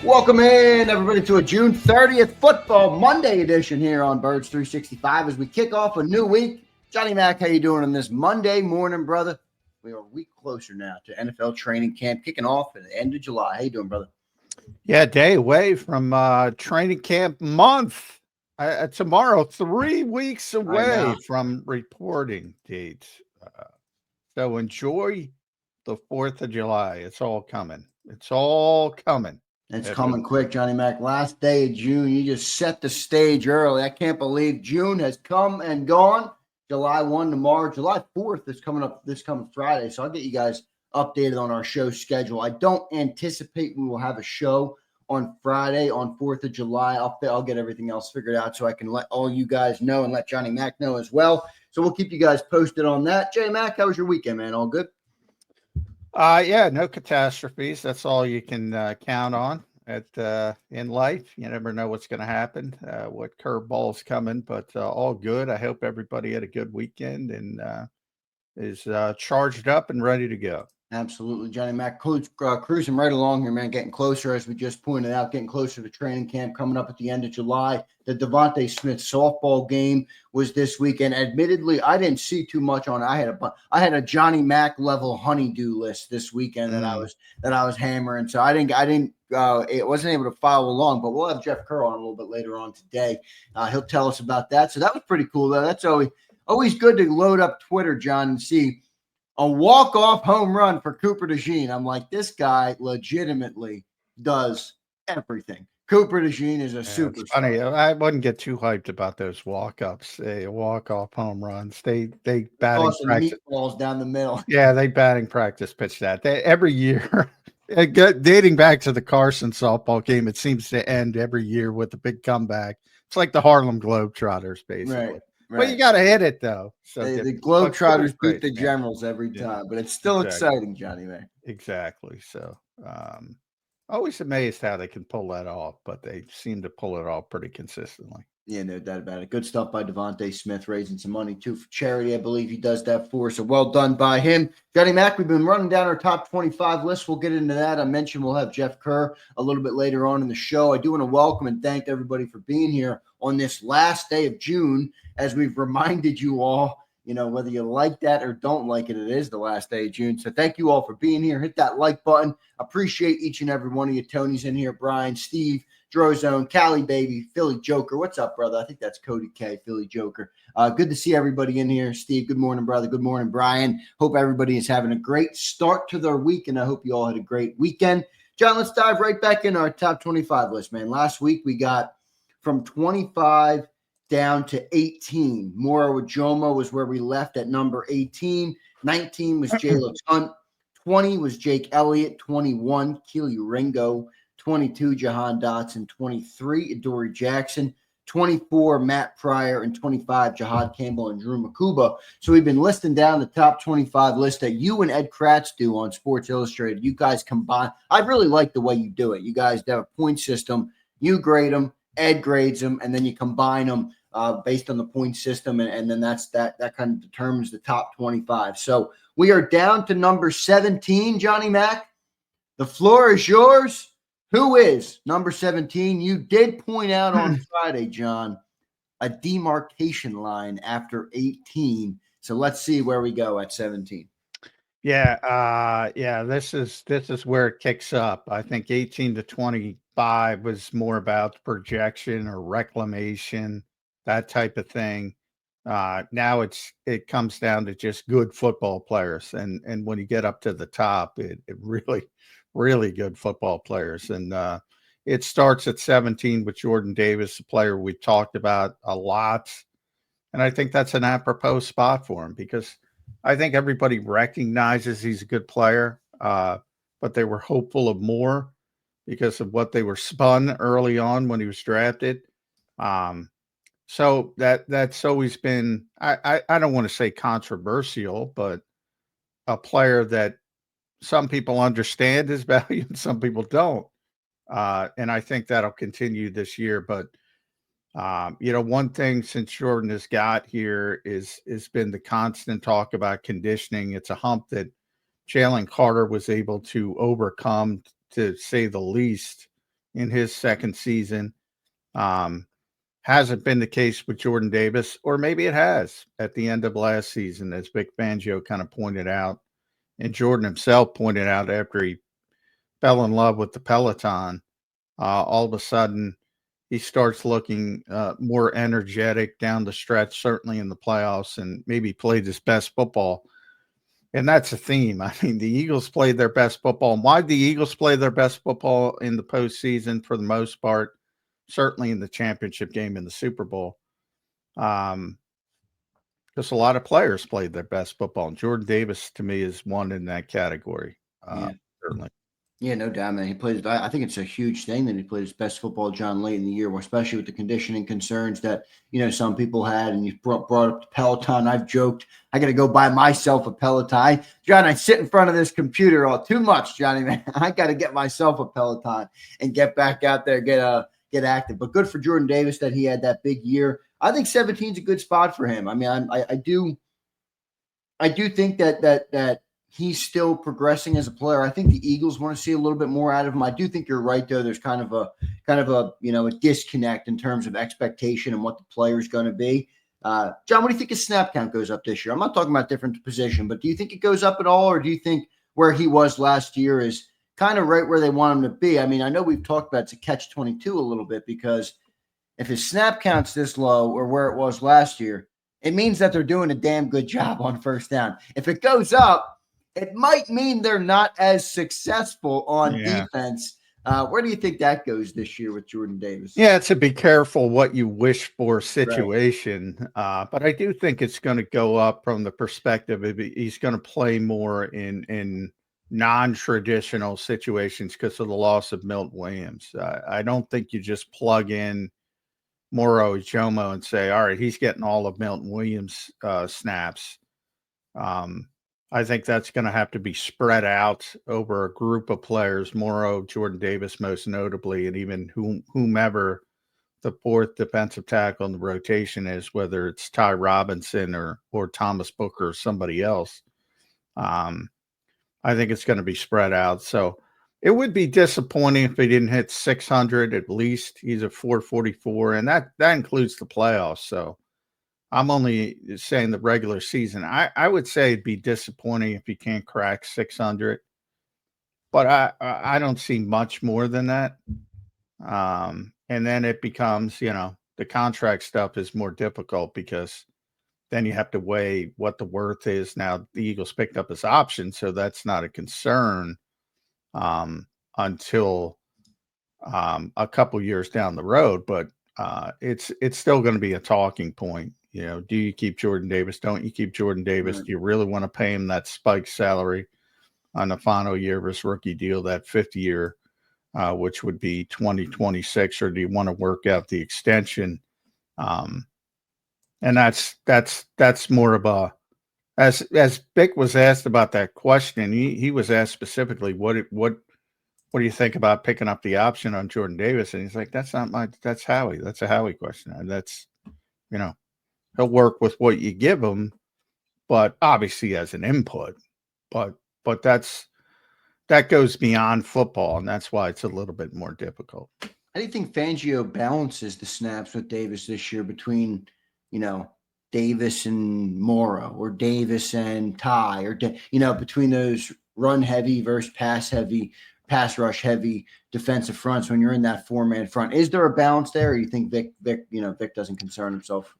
Welcome in, everybody, to a June 30th Football Monday edition here on Birds 365 as we kick off a new week. Johnny Mac, how you doing on this Monday morning, brother? We are a week closer now to NFL training camp kicking off at the end of July. How you doing, brother? Yeah, day away from training camp month. Tomorrow, 3 weeks away from reporting dates. So enjoy the 4th of July. It's all coming. It's all coming. It's coming quick, Johnny Mac. Last day of June, you just set the stage early. I can't believe June has come and gone. July 1 tomorrow. July 4th is coming up this coming Friday. So I'll get you guys updated on our show schedule. I don't anticipate we will have a show on Friday on 4th of July. I'll get everything else figured out so I can let all you guys know and let Johnny Mac know as well. So we'll keep you guys posted on that. Jay Mac, how was your weekend, man? All good? Yeah, no catastrophes. That's all you can count on in life. You never know what's going to happen, what curveball's coming, but all good. I hope everybody had a good weekend and is charged up and ready to go. Absolutely, Johnny Mac. Cruising right along here, man. Getting closer, as we just pointed out, getting closer to training camp coming up at the end of July. The Devontae Smith softball game was this weekend. Admittedly, I didn't see too much on it. I had a Johnny Mac level honeydew list this weekend that I was hammering. So it wasn't able to follow along. But we'll have Jeff Kerr on a little bit later on today. He'll tell us about that. So that was pretty cool, though. That's always good to load up Twitter, John, and see a walk-off home run for Cooper DeJean. I'm like, this guy legitimately does everything. Cooper DeJean is a superstar. It's funny. I wouldn't get too hyped about those walk-ups, walk-off home runs. They batting practice meatballs down the middle. Yeah, they batting practice pitch that. Every year, dating back to the Carson softball game, it seems to end every year with a big comeback. It's like the Harlem Globetrotters, basically. Right. Well, you got to hit it, though. So the Globetrotters beat the Generals every time, but it's still exciting, Johnny, man. Exactly. So always amazed how they can pull that off, but they seem to pull it off pretty consistently. Yeah, no doubt about it. Good stuff by Devontae Smith, raising some money, too, for charity. I believe he does that for. So well done by him. Johnny Mac, we've been running down our top 25 list. We'll get into that. I mentioned we'll have Jeff Kerr a little bit later on in the show. I do want to welcome and thank everybody for being here on this last day of June, as we've reminded you all, whether you like that or don't like it, it is the last day of June. So thank you all for being here. Hit that like button. Appreciate each and every one of you. Tony's in here, Brian, Steve, Drozone, Cali Baby, Philly Joker. What's up, brother? I think that's Cody K, Philly Joker. Good to see everybody in here. Steve, good morning, brother. Good morning, Brian. Hope everybody is having a great start to their week, and I hope you all had a great weekend. John, let's dive right back into our top 25 list, man. Last week we got from 25 down to 18. Mora Wajoma was where we left at number 18. 19 was Jalen Hunt. 20 was Jake Elliott. 21, Keely Ringo. 22, Jahan Dotson. 23, Adoree Jackson. 24, Matt Pryor. And 25, Jahad Campbell and Drew Makuba. So we've been listing down the top 25 list that you and Ed Kratz do on Sports Illustrated. You guys combine. I really like the way you do it. You guys have a point system. You grade them. Ed grades them, and then you combine them based on the point system, and then that kind of determines the top 25. So we are down to number 17, Johnny Mac. The floor is yours. Who is number 17? You did point out on Friday, John, a demarcation line after 18. So let's see where we go at 17. Yeah, this is where it kicks up. I think 18 to 25 was more about projection or reclamation, that type of thing. Now it comes down to just good football players, and when you get up to the top, it really, really good football players. And it starts at 17 with Jordan Davis, a player we talked about a lot, and I think that's an apropos spot for him because I think everybody recognizes he's a good player, but they were hopeful of more because of what they were spun early on when he was drafted. So that's always been, I don't want to say controversial, but a player that some people understand his value and some people don't. And I think that'll continue this year. But one thing since Jordan has got here is been the constant talk about conditioning. It's a hump that Jalen Carter was able to overcome, to say the least, in his second season. Hasn't been the case with Jordan Davis, or maybe it has at the end of last season, as Vic Fangio kind of pointed out, and Jordan himself pointed out after he fell in love with the Peloton. All of a sudden, he starts looking more energetic down the stretch, certainly in the playoffs, and maybe played his best football. And that's a theme. I mean, the Eagles played their best football. And why the Eagles play their best football in the postseason for the most part, certainly in the championship game in the Super Bowl, because a lot of players played their best football. And Jordan Davis, to me, is one in that category, certainly. Yeah, no doubt, man. He played. I think it's a huge thing that he played his best football, John, late in the year, especially with the conditioning concerns that some people had. And you brought up the Peloton. I've joked I got to go buy myself a Peloton. John, I sit in front of this computer all too much, Johnny, man. I got to get myself a Peloton and get back out there, get active. But good for Jordan Davis that he had that big year. I think 17 is a good spot for him. I mean, I do think that he's still progressing as a player. I think the Eagles want to see a little bit more out of him. I do think you're right, though. There's kind of a a disconnect in terms of expectation and what the player is going to be. John, what do you think his snap count goes up this year? I'm not talking about different position, but do you think it goes up at all, or do you think where he was last year is kind of right where they want him to be? I mean, I know we've talked about it's a catch-22 a little bit, because if his snap count's this low or where it was last year, it means that they're doing a damn good job on first down. If it goes up, it might mean they're not as successful on defense. Where do you think that goes this year with Jordan Davis? Yeah, it's a be careful what you wish for situation. Right. But I do think it's going to go up from the perspective of he's going to play more in non-traditional situations because of the loss of Milton Williams. I don't think you just plug in Moro Jomo and say, all right, he's getting all of Milton Williams snaps. I think that's going to have to be spread out over a group of players, Moro, Jordan Davis, most notably, and even whomever the fourth defensive tackle in the rotation is, whether it's Ty Robinson or Thomas Booker or somebody else. I think it's going to be spread out. So it would be disappointing if he didn't hit 600 at least. He's at 444, and that includes the playoffs. So I'm only saying the regular season. I would say it'd be disappointing if he can't crack 600, but I don't see much more than that. And then it becomes, the contract stuff is more difficult because then you have to weigh what the worth is. Now the Eagles picked up his option, so that's not a concern until a couple years down the road. But it's still going to be a talking point. Do you keep Jordan Davis? Don't you keep Jordan Davis? Right. Do you really want to pay him that spike salary on the final year of his rookie deal, that 5th year, which would be 2026, or do you want to work out the extension? And that's more of a, as Vic was asked about that question, he was asked specifically, what do you think about picking up the option on Jordan Davis? And he's like, that's Howie. That's a Howie question. And that's, he'll work with what you give him, but obviously as an input. But that goes beyond football, and that's why it's a little bit more difficult. How do you think Fangio balances the snaps with Davis this year between, Davis and Moro, or Davis and Ty, or between those run heavy versus pass rush heavy defensive fronts when you're in that 4-man front? Is there a balance there, or you think Vic doesn't concern himself?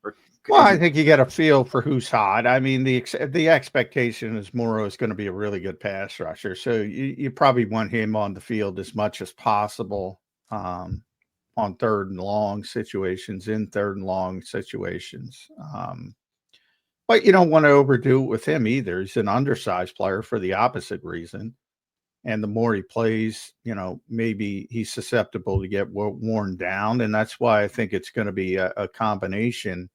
Well, I think you get a feel for who's hot. I mean, the expectation is Moro is going to be a really good pass rusher, so you probably want him on the field as much as possible on 3rd and long situations, in 3rd and long situations. But you don't want to overdo it with him either. He's an undersized player for the opposite reason. And the more he plays, maybe he's susceptible to get worn down. And that's why I think it's going to be a combination.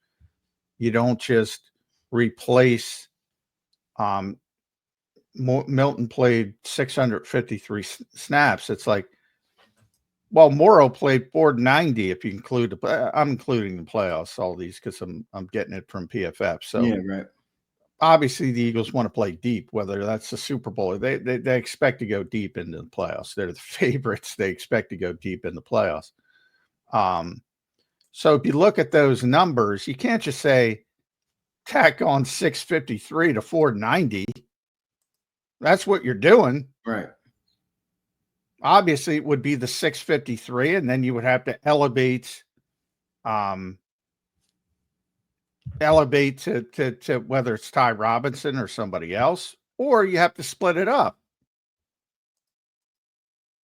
You don't just replace Milton played 653 snaps. It's like, well, Moro played 490 if you include I'm including the playoffs, all these, because I'm getting it from PFF. So yeah, right. obviously the Eagles want to play deep, whether that's the Super Bowl. They expect to go deep into the playoffs. They're the favorites. They expect to go deep in the playoffs. So if you look at those numbers, you can't just say tack on 653 to 490. That's what you're doing. Right. Obviously, it would be the 653, and then you would have to elevate to whether it's Ty Robinson or somebody else, or you have to split it up.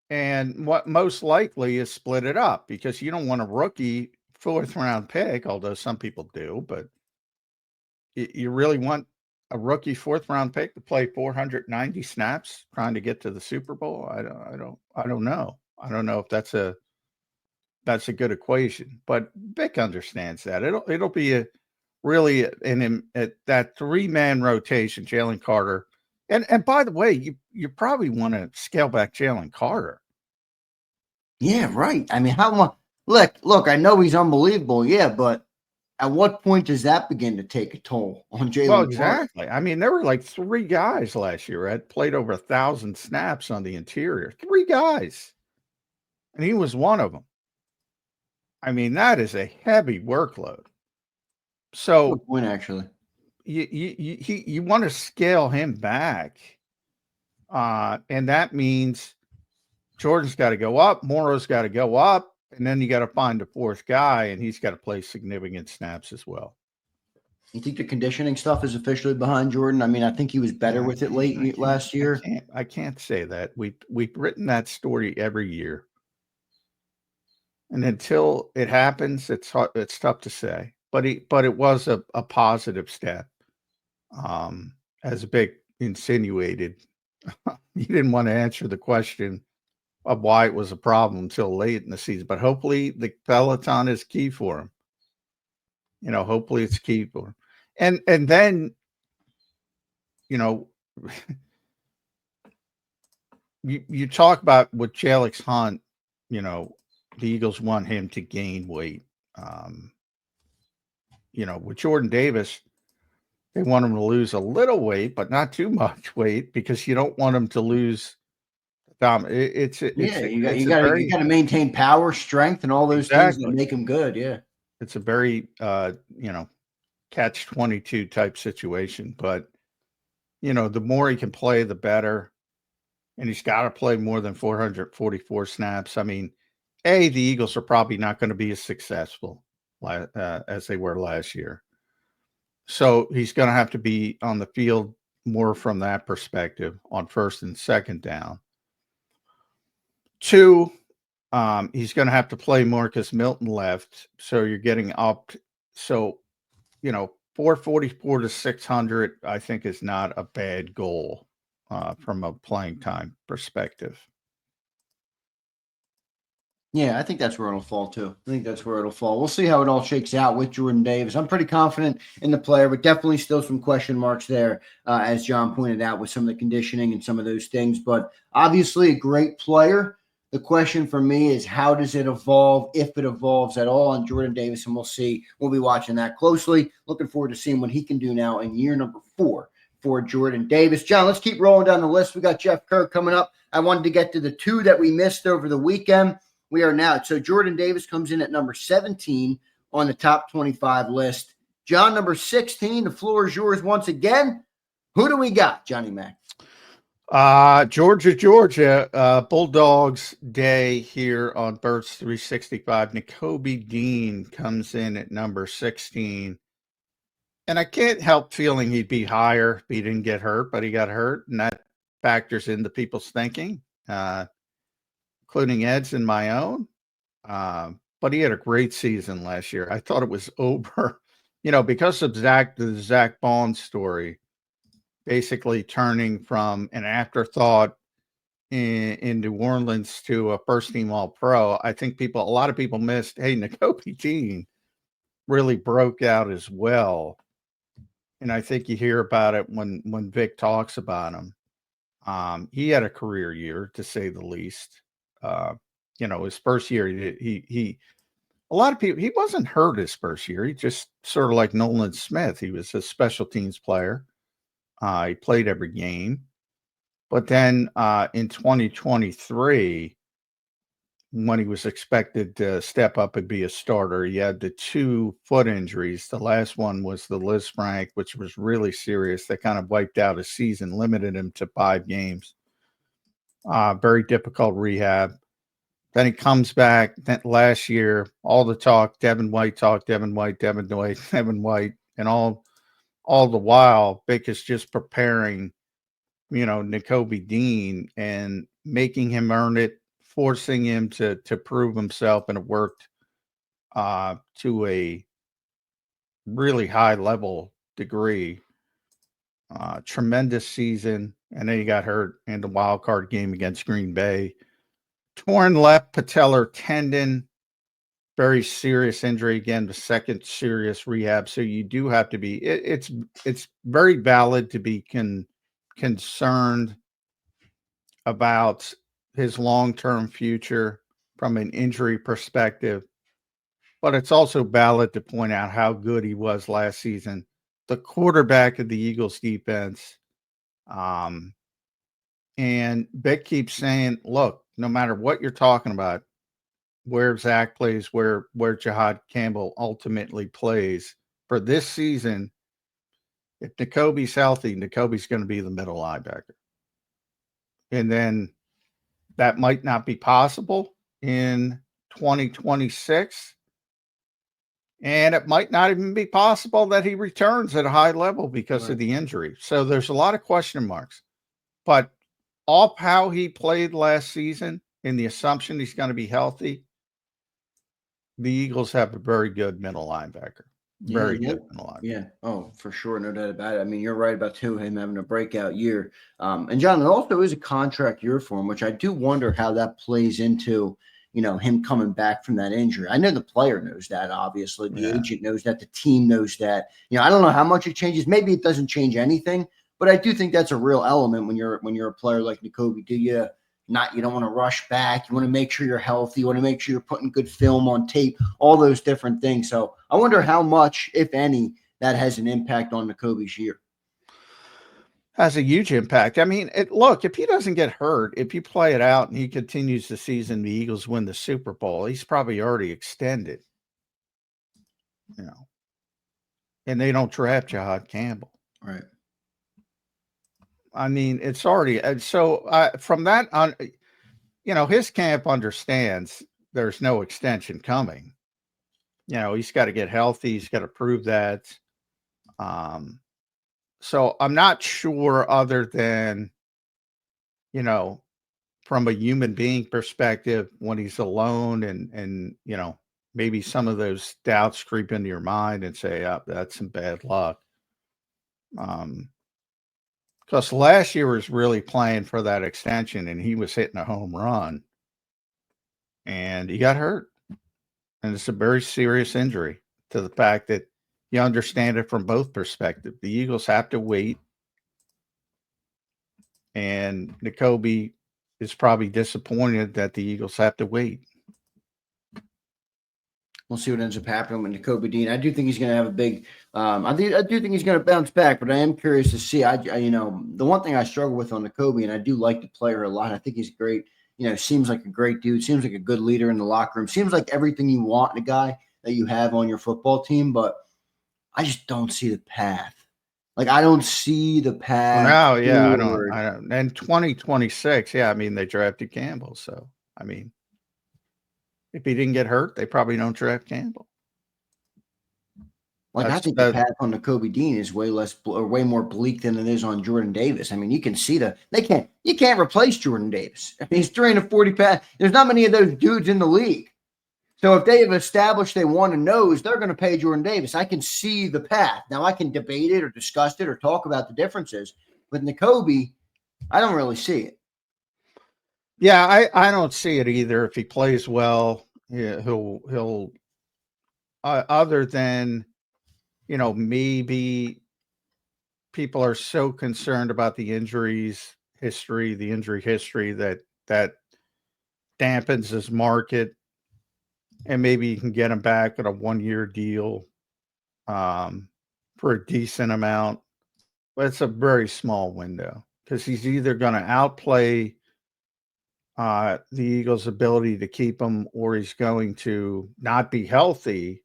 And what most likely is split it up, because you don't want a rookie 4th round pick, although some people do, but you really want a rookie 4th round pick to play 490 snaps trying to get to the Super Bowl. I don't know. I don't know if that's a good equation, but Vic understands that. It'll be a really at that 3-man rotation, Jalen Carter. And by the way, you probably want to scale back Jalen Carter. Yeah, right. I mean, how much? Look, I know he's unbelievable. Yeah, but at what point does that begin to take a toll on Jalen? Well, exactly. I mean, there were like 3 guys last year that played over 1,000 snaps on the interior. 3 guys. And he was one of them. I mean, that is a heavy workload. So good point, actually. You want to scale him back. And that means Jordan's got to go up, Morrow's got to go up, and then you got to find a 4th guy, and he's got to play significant snaps as well. You think the conditioning stuff is officially behind Jordan? I mean, I think he was better with it last year. I can't say that. We've written that story every year, and until it happens, it's tough to say. But it was a positive step, as Vic insinuated. He didn't want to answer the question of why it was a problem until late in the season. But hopefully the Peloton is key for him. Hopefully it's key for him. And then, you talk about with Jalix Hunt, the Eagles want him to gain weight. With Jordan Davis, they want him to lose a little weight, but not too much weight, because you don't want him to lose. You got to maintain power, strength, and all those things that make him good. Yeah, it's a very catch-22 type situation. But the more he can play, the better. And he's got to play more than 444 snaps. I mean, the Eagles are probably not going to be as successful as they were last year. So he's going to have to be on the field more from that perspective on 1st and 2nd down. 2, he's going to have to play more because Milton left. So you're getting up. So, 444 to 600, I think, is not a bad goal from a playing time perspective. Yeah, I think that's where it'll fall too. I think that's where it'll fall. We'll see how it all shakes out with Jordan Davis. I'm pretty confident in the player, but definitely still some question marks there, as John pointed out, with some of the conditioning and some of those things. But obviously a great player. The question for me is, how does it evolve, if it evolves at all, on Jordan Davis? And we'll see. We'll be watching that closely. Looking forward to seeing what he can do now in year number 4 for Jordan Davis. John, let's keep rolling down the list. We got Jeff Kerr coming up. I wanted to get to the 2 that we missed over the weekend. We are now. So Jordan Davis comes in at number 17 on the top 25 list. John, number 16, the floor is yours once again. Who do we got, Johnny Mac? Georgia, Bulldogs Day here on Birds 365. Nakobe Dean comes in at number 16. And I can't help feeling he'd be higher if he didn't get hurt, but he got hurt, and that factors into people's thinking, including Ed's and my own. But he had a great season last year. I thought it was over, because of the Zach Bond story, basically turning from an afterthought in New Orleans to a first-team All-Pro. I think a lot of people missed, Nakobe Dean really broke out as well. And I think you hear about it when Vic talks about him. He had a career year, to say the least. His first year, a lot of people, he wasn't hurt his first year. He just sort of like Nolan Smith. He was a special teams player. He played every game. But then in 2023, when he was expected to step up and be a starter, he had the 2 foot injuries. The last one was the Lisfranc, which was really serious. That kind of wiped out his season, limited him to 5 games. Very difficult rehab. Then he comes back last year, all the talk, Devin White talk, Devin White, Devin White, Devin White, and all the while, Vic is just preparing, Nakobe Dean and making him earn it, forcing him to prove himself, and it worked to a really high level degree. Tremendous season, and then he got hurt in the wild card game against Green Bay. Torn left patellar tendon, very serious injury. Again, the second serious rehab. So you do have to be. It's very valid to be concerned about his long-term future from an injury perspective, but it's also valid to point out how good he was last season. The quarterback of the Eagles defense. And Vic keeps saying, look, no matter what you're talking about, where Zach plays, where Jahad Campbell ultimately plays for this season, if Nakobe's healthy, Nakobe's going to be the middle linebacker. And then that might not be possible in 2026. And it might not even be possible that he returns at a high level because of the injury. So there's a lot of question marks. But off how he played last season and the assumption he's going to be healthy, the Eagles have a very good middle linebacker. Very good middle linebacker. Yeah. Oh, for sure. No doubt about it. I mean, you're right about him having a breakout year. And John, it also is a contract year for him, which I do wonder how that plays into, him coming back from that injury. I know the player knows that, obviously. The agent knows that. The team knows that. I don't know how much it changes. Maybe it doesn't change anything, but I do think that's a real element when you're a player like Nakobe. You don't want to rush back. You want to make sure you're healthy. You want to make sure you're putting good film on tape, all those different things. So I wonder how much, if any, that has an impact on Nakobe's year. Has a huge impact. I mean, look, if he doesn't get hurt, if you play it out and he continues the season, the Eagles win the Super Bowl, he's probably already extended. And they don't draft Jahad Campbell. Right. I mean, it's already so from that on, his camp understands there's no extension coming. He's got to get healthy. He's got to prove that. So I'm not sure, other than, from a human being perspective, when he's alone and maybe some of those doubts creep into your mind and say, oh, that's some bad luck. Because last year was really playing for that extension and he was hitting a home run and he got hurt. And it's a very serious injury, to the fact that you understand it from both perspectives. The Eagles have to wait. And Nakobe is probably disappointed that the Eagles have to wait. We'll see what ends up happening with Nakobe Dean. I do think he's going to have a big. I do think he's going to bounce back, but I am curious to see. The one thing I struggle with on Nakobe, and I do like the player a lot. I think he's great. Seems like a great dude. Seems like a good leader in the locker room. Seems like everything you want in a guy that you have on your football team. But I just don't see the path. I don't see the path. Now, I don't. And 2026, I mean, they drafted Campbell, so I mean, if he didn't get hurt, they probably don't draft Campbell. I think the path on Nakobe Dean is way more bleak than it is on Jordan Davis. I mean, you can see you can't replace Jordan Davis. I mean, he's 340 pounds. There's not many of those dudes in the league. So if they have established they want a nose, they're going to pay Jordan Davis. I can see the path. Now I can debate it or discuss it or talk about the differences. With Nakobe, I don't really see it. Yeah, I don't see it either. If he plays well, he'll other than, maybe people are so concerned about the injury history that dampens his market. And maybe you can get him back at a 1-year deal for a decent amount. it's a very small window because he's either going to outplay the Eagles' ability to keep him, or he's going to not be healthy,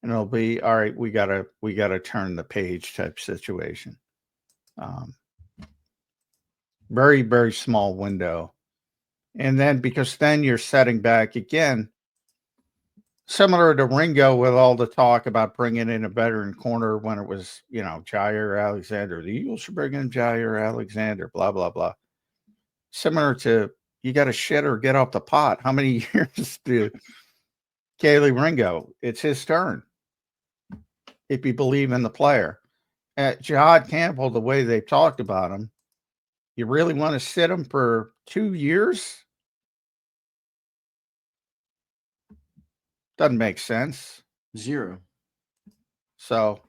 and it'll be all right. We gotta turn the page type situation. Very, very small window, and then because then you're setting back again, similar to Ringo with all the talk about bringing in a veteran corner when it was Jair Alexander. The Eagles should bring in Jair Alexander. Blah blah blah. Similar to, you got to shit or get off the pot. How many years did Kaylee Ringo? It's his turn. If you believe in the player. At Jihad Campbell, the way they talked about him, you really want to sit him for 2 years? Doesn't make sense. Zero. So,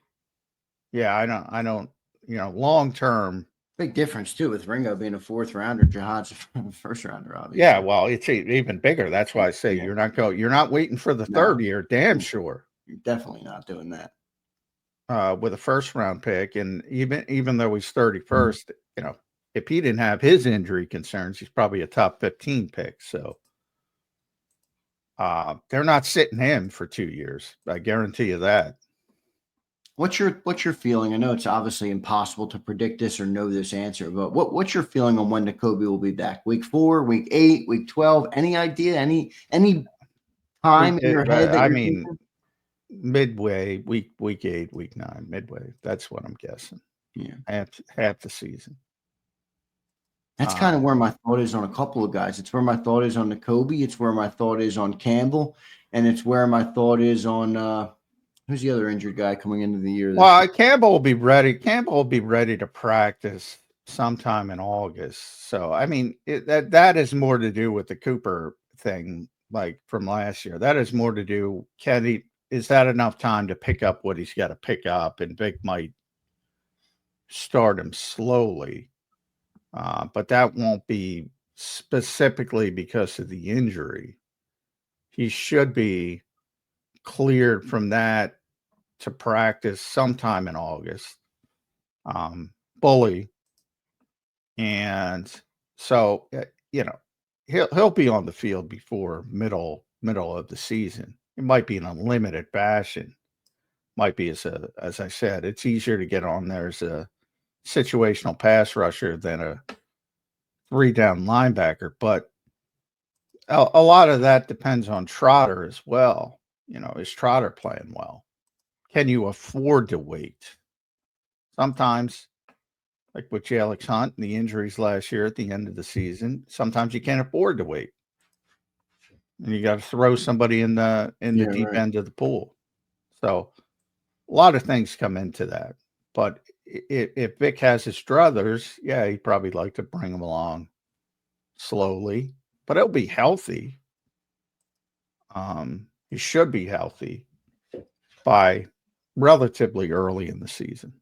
yeah, I don't, long term. Big difference too with Ringo being a 4th rounder, Jihad's a first rounder, obviously. Yeah, well, it's even bigger. That's why I say you're not waiting for the 3rd year. Damn sure. You're definitely not doing that. With a 1st round pick, and even though he's 31st, if he didn't have his injury concerns, he's probably a top 15 pick. So they're not sitting him for 2 years. I guarantee you that. What's your feeling? I know it's obviously impossible to predict this or know this answer, but what's your feeling on when Nakobe will be back? Week 4, week 8, week 12? Any idea? Any time in your head? I mean, midway, week 8, week 9, midway. That's what I'm guessing. Yeah, half the season. That's kind of where my thought is on a couple of guys. It's where my thought is on Nakobe. It's where my thought is on Campbell, and it's where my thought is on who's the other injured guy coming into the year? Well, Campbell will be ready. Campbell will be ready to practice sometime in August. So, I mean, that is more to do with the Cooper thing, like from last year. That is more to do. Is that enough time to pick up what he's got to pick up? And Vic might start him slowly, but that won't be specifically because of the injury. He should be cleared from that to practice sometime in August, fully. And so, he'll be on the field before middle of the season. It might be an unlimited fashion. Might be as I said, it's easier to get on there as a situational pass rusher than a 3-down linebacker. But a lot of that depends on Trotter as well. Is Trotter playing well? Can you afford to wait? Sometimes, like with Alex Hunt and the injuries last year at the end of the season, sometimes you can't afford to wait. And you got to throw somebody in the deep end of the pool. So a lot of things come into that. But if Vic has his druthers, yeah, he'd probably like to bring him along slowly. But it'll be healthy. He should be healthy by relatively early in the season.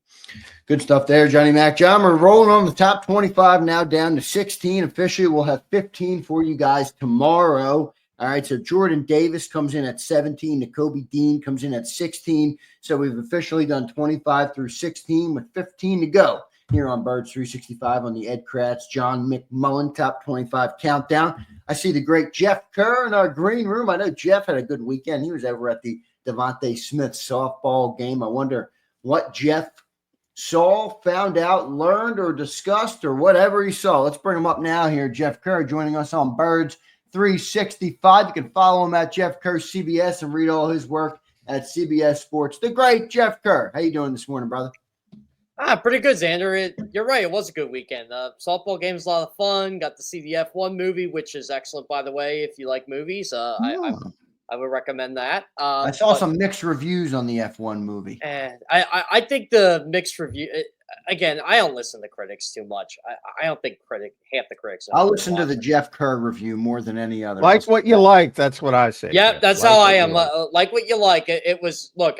Good stuff there, Johnny Mac. John, we're rolling on the top 25 now, down to 16. Officially, we'll have 15 for you guys tomorrow. All right, so Jordan Davis comes in at 17. Nakobe Dean comes in at 16. So we've officially done 25 through 16 with 15 to go here on Birds 365 on the Ed Kratz, John McMullen Top 25 Countdown. I see the great Jeff Kerr in our green room. I know Jeff had a good weekend. He was over at the Devontae Smith softball game. I wonder what Jeff saw, found out, learned, or discussed, or whatever he saw. Let's bring him up now here. Jeff Kerr joining us on Birds 365. You can follow him at Jeff Kerr CBS and read all his work at CBS Sports. The great Jeff Kerr. How you doing this morning, brother? Pretty good, Zander. You're right. It was a good weekend. Softball game was a lot of fun. Got to see the F1 movie, which is excellent, by the way, if you like movies. I would recommend that. I saw some mixed reviews on the F1 movie. I think the mixed review again. I don't listen to critics too much. I don't think half the critics. I'll listen to the Jeff Kerr review more than any other. Like what you like. That's what I say. Yeah, that's how I am. Like what you like. It was. Look,